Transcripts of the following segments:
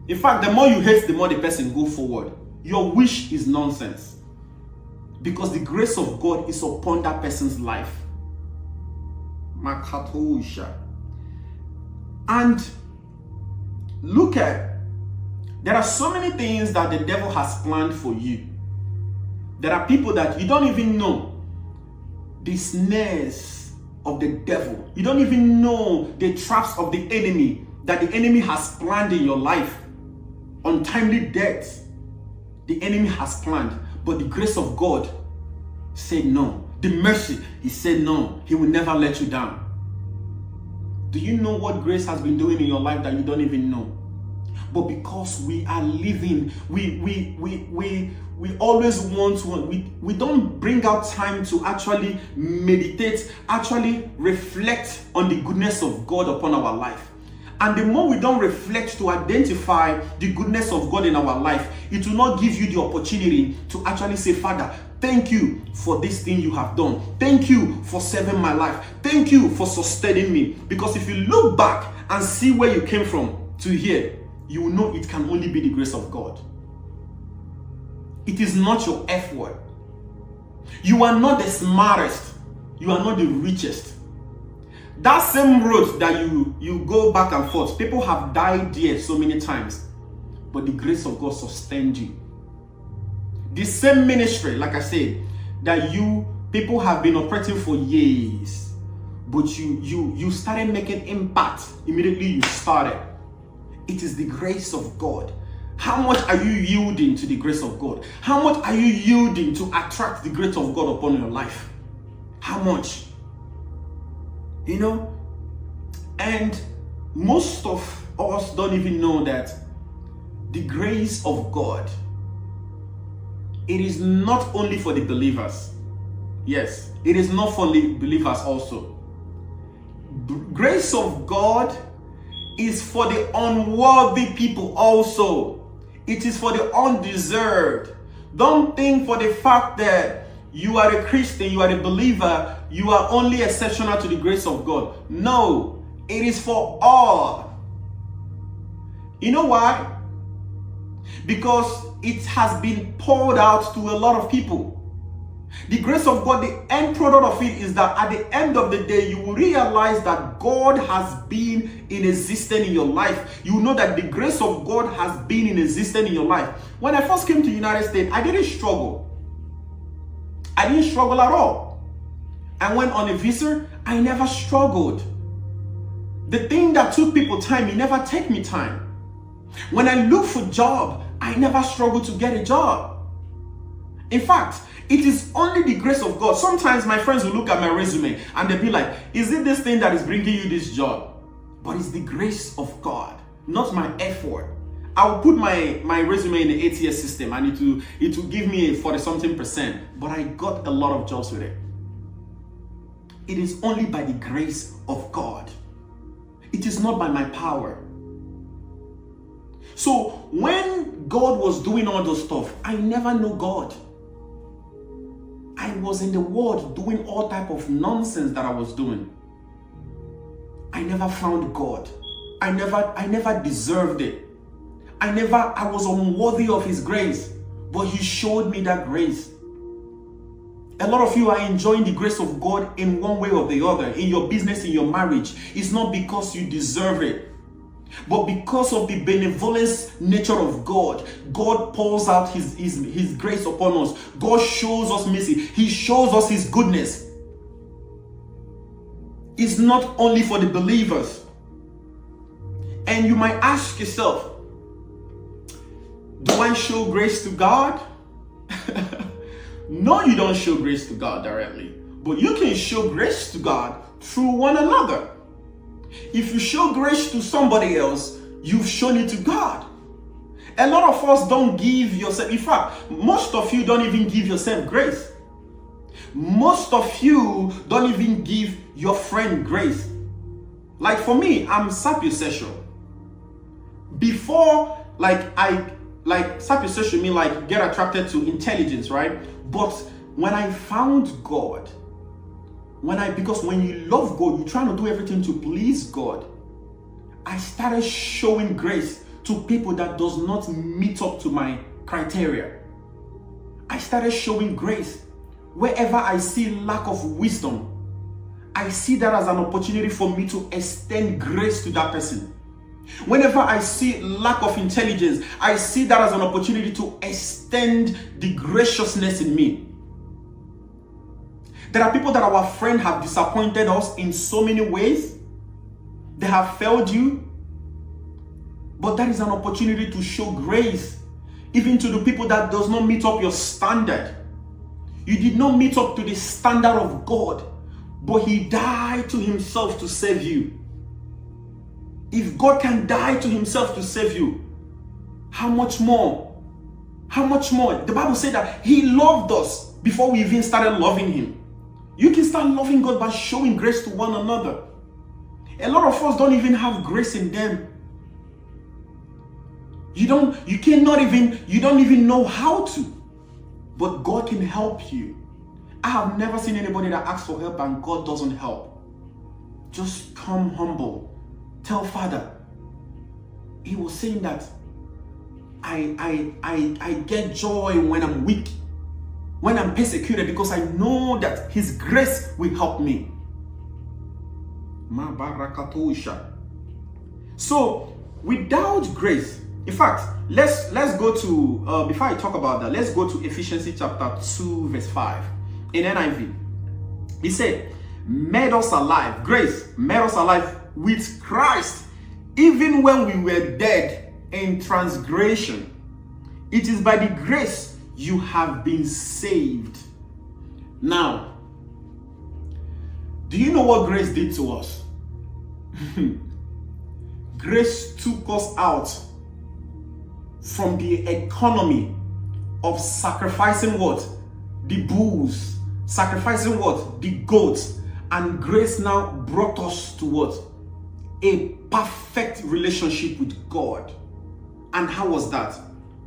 In fact, the more you hate, the more the person go forward. Your wish is nonsense. Because the grace of God is upon that person's life. And look at, there are so many things that the devil has planned for you. There are people that you don't even know the snares of the devil. You don't even know the traps of the enemy that the enemy has planned in your life. Untimely death, the enemy has planned. But the grace of God said no. The mercy, he said no. He will never let you down. Do you know what grace has been doing in your life that you don't even know? But because we are living, we always want to, we don't bring out time to actually meditate, actually reflect on the goodness of God upon our life. And the more we don't reflect to identify the goodness of God in our life, it will not give you the opportunity to actually say, Father, thank you for this thing you have done. Thank you for saving my life. Thank you for sustaining me. Because if you look back and see where you came from to here, you will know it can only be the grace of God. It is not your effort. You are not the smartest. You are not the richest. That same road that you go back and forth, people have died there so many times, but the grace of God sustained you. The same ministry, like I said, that people have been operating for years, but you started making impact immediately you started. It is the grace of God. How much are you yielding to the grace of God? How much are you yielding to attract the grace of God upon your life? How much? You know, and most of us don't even know that the grace of God, it is not only for the believers. Yes, it is not for the believers also. Grace of God is for the unworthy people also. It is for the undeserved. Don't think for the fact that you are a Christian, you are a believer, you are only exceptional to the grace of God. No, it is for all. You know why? Because it has been poured out to a lot of people. The grace of God, the end product of it is that at the end of the day, you will realize that God has been in existence in your life. You know that the grace of God has been in existence in your life. When I first came to the United States, I didn't struggle. I didn't struggle at all. I went on a visa, I never struggled. The thing that took people time, it never take me time. When I look for a job, I never struggled to get a job. In fact, it is only the grace of God. Sometimes my friends will look at my resume and they'll be like, is it this thing that is bringing you this job? But it's the grace of God, not my effort. I will put my resume in the ATS system and it will give me a 40-something%, but I got a lot of jobs with it. It is only by the grace of God. It is not by my power. So when God was doing all those stuff, I never knew God. I was in the world doing all type of nonsense that I was doing. I never found God. I never deserved it. I was unworthy of His grace, but He showed me that grace. A lot of you are enjoying the grace of God in one way or the other, in your business, in your marriage. It's not because you deserve it, but because of the benevolence nature of God. God pours out His grace upon us. God shows us mercy. He shows us His goodness. It's not only for the believers. And you might ask yourself, do I show grace to God? No, you don't show grace to God directly, but you can show grace to God through one another. If you show grace to somebody else, you've shown it to God. A lot of us don't give yourself, in fact, most of you don't even give yourself grace. Most of you don't even give your friend grace. Like for me, I'm sapiosexual. Before, sapiosexual mean like get attracted to intelligence, right? But when I found God, because when you love God, you're trying to do everything to please God, I started showing grace to people that does not meet up to my criteria. I started showing grace. Wherever I see lack of wisdom, I see that as an opportunity for me to extend grace to that person. Whenever I see lack of intelligence, I see that as an opportunity to extend the graciousness in me. There are people that our friend have disappointed us in so many ways. They have failed you. But that is an opportunity to show grace, even to the people that does not meet up your standard. You did not meet up to the standard of God, but He died to Himself to save you. If God can die to Himself to save you, how much more? How much more? The Bible said that He loved us before we even started loving Him. You can start loving God by showing grace to one another. A lot of us don't even have grace in them. You don't even know how to. But God can help you. I have never seen anybody that asks for help and God doesn't help. Just come humble. Tell Father. He was saying that I get joy when I'm weak, when I'm persecuted, because I know that His grace will help me. So without grace, in fact, let's go to, before I talk about that, let's go to Ephesians chapter 2 verse 5 in NIV. He said, made us alive, grace made us alive with Christ, even when we were dead in transgression. It is by the grace you have been saved. Now, do you know what grace did to us? Grace took us out from the economy of sacrificing what? The bulls, sacrificing what? The goats. And grace now brought us to what? A perfect relationship with God. And how was that?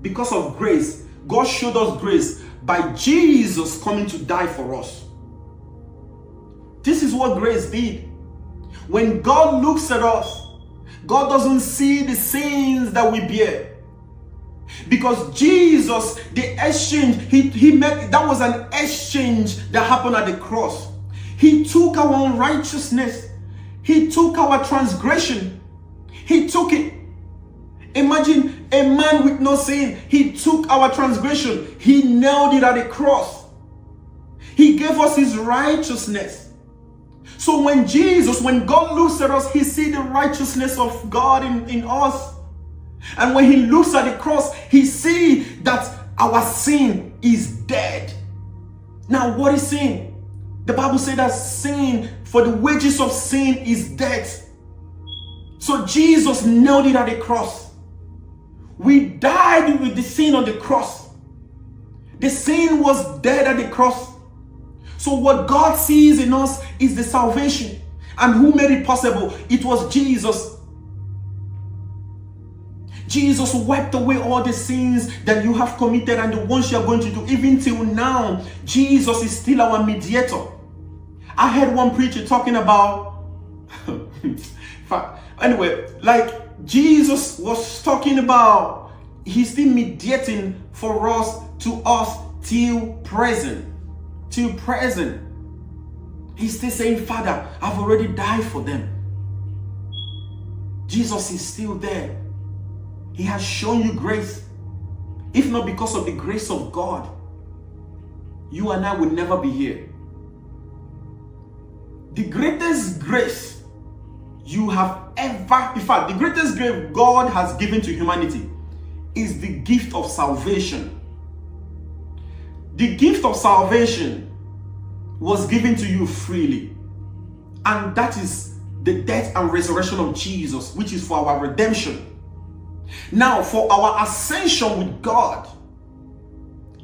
Because of grace. God showed us grace by Jesus coming to die for us. This is what grace did. When God looks at us, God doesn't see the sins that we bear. Because Jesus, the exchange, he made, that was an exchange that happened at the cross. He took our unrighteousness. He took our transgression. He took it. Imagine a man with no sin. He took our transgression. He nailed it at the cross. He gave us His righteousness. So when God looks at us, He sees the righteousness of God in us. And when He looks at the cross, He sees that our sin is dead. Now, what is sin? The Bible says that sin, for the wages of sin is death. So Jesus nailed it at the cross. We died with the sin on the cross. The sin was dead at the cross. So what God sees in us is the salvation. And who made it possible? It was Jesus. Jesus wiped away all the sins that you have committed and the ones you are going to do. Even till now, Jesus is still our mediator. I heard one preacher talking about, anyway, like Jesus was talking about, He's still mediating for us, to us, till present. Till present. He's still saying, Father, I've already died for them. Jesus is still there. He has shown you grace. If not because of the grace of God, you and I will never be here. The greatest grace you have ever, in fact, the greatest grace God has given to humanity is the gift of salvation. The gift of salvation was given to you freely. And that is the death and resurrection of Jesus, which is for our redemption. Now, for our ascension with God,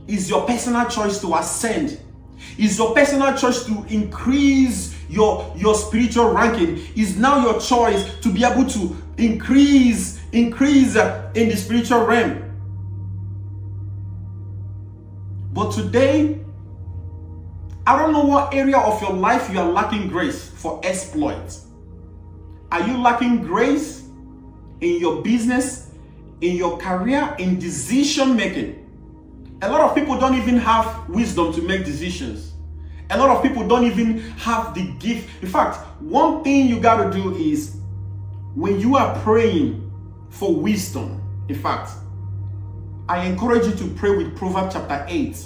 is your personal choice to ascend. Is your personal choice to increase your spiritual ranking. Is now your choice to be able to increase in the spiritual realm. But today, I don't know what area of your life you are lacking grace for exploit. Are you lacking grace in your business, in your career, in decision making. A lot of people don't even have wisdom to make decisions. A lot of people don't even have the gift. In fact, one thing you got to do is when you are praying for wisdom, in fact, I encourage you to pray with Proverbs chapter 8.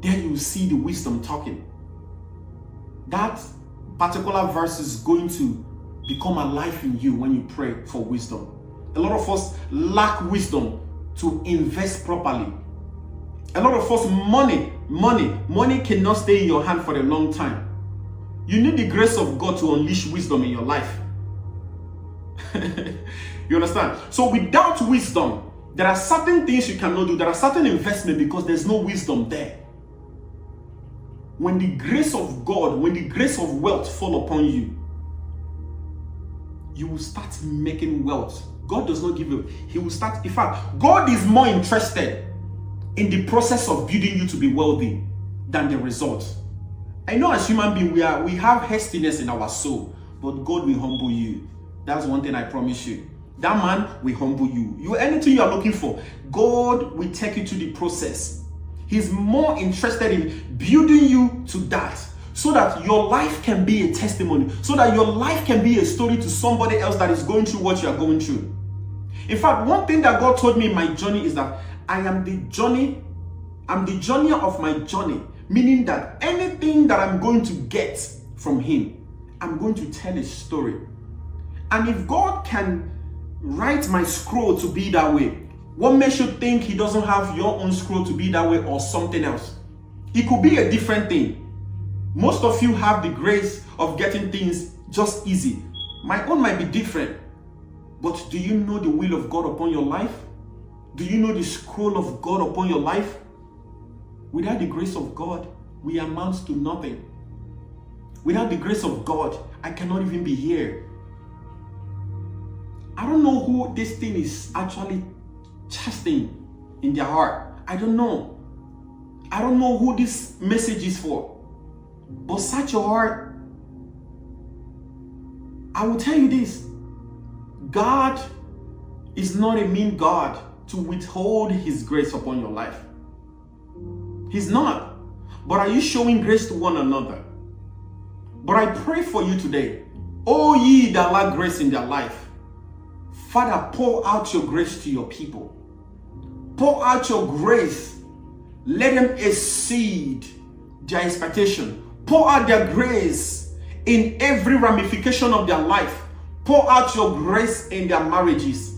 There you will see the wisdom talking. That particular verse is going to become alive in you when you pray for wisdom. A lot of us lack wisdom to invest properly. A lot of us, money cannot stay in your hand for a long time. You need the grace of God to unleash wisdom in your life. You understand? So without wisdom, there are certain things you cannot do. There are certain investments because there's no wisdom there. When the grace of God, when the grace of wealth fall upon you, you will start making wealth. God does not give you. He will start. In fact, God is more interested in the process of building you to be wealthy than the result. I know as human beings, we have hastiness in our soul, but God will humble you. That's one thing I promise you. That man will humble you. Anything you are looking for, God will take you to the process. He's more interested in building you to that, so that your life can be a testimony, so that your life can be a story to somebody else that is going through what you are going through. In fact, one thing that God told me in my journey is that I'm the journey of my journey, meaning that anything that I'm going to get from Him, I'm going to tell a story. And if God can write my scroll to be that way, what makes you think He doesn't have your own scroll to be that way or something else? It could be a different thing. Most of you have the grace of getting things just easy. My own might be different. But do you know the will of God upon your life? Do you know the scroll of God upon your life? Without the grace of God, we amount to nothing. Without the grace of God, I cannot even be here. I don't know who this thing is actually chastening in their heart. I don't know. I don't know who this message is for. But search your heart. I will tell you this. God is not a mean God to withhold His grace upon your life. He's not. But are you showing grace to one another? But I pray for you today. O ye that lack grace in their life, Father, pour out your grace to your people. Pour out your grace. Let them exceed their expectation. Pour out their grace in every ramification of their life. Pour out your grace in their marriages.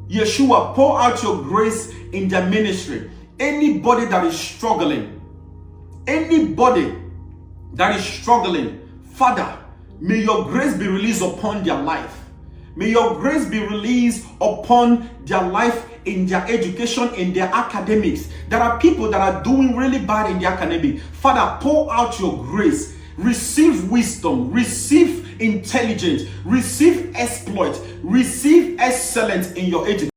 Yeshua, pour out your grace in their ministry. Anybody that is struggling, Father, may your grace be released upon their life. May your grace be released upon their life, in their education, in their academics. There are people that are doing really bad in their academic. Father, pour out your grace. Receive wisdom, receive intelligence, receive exploit, receive excellence in your education.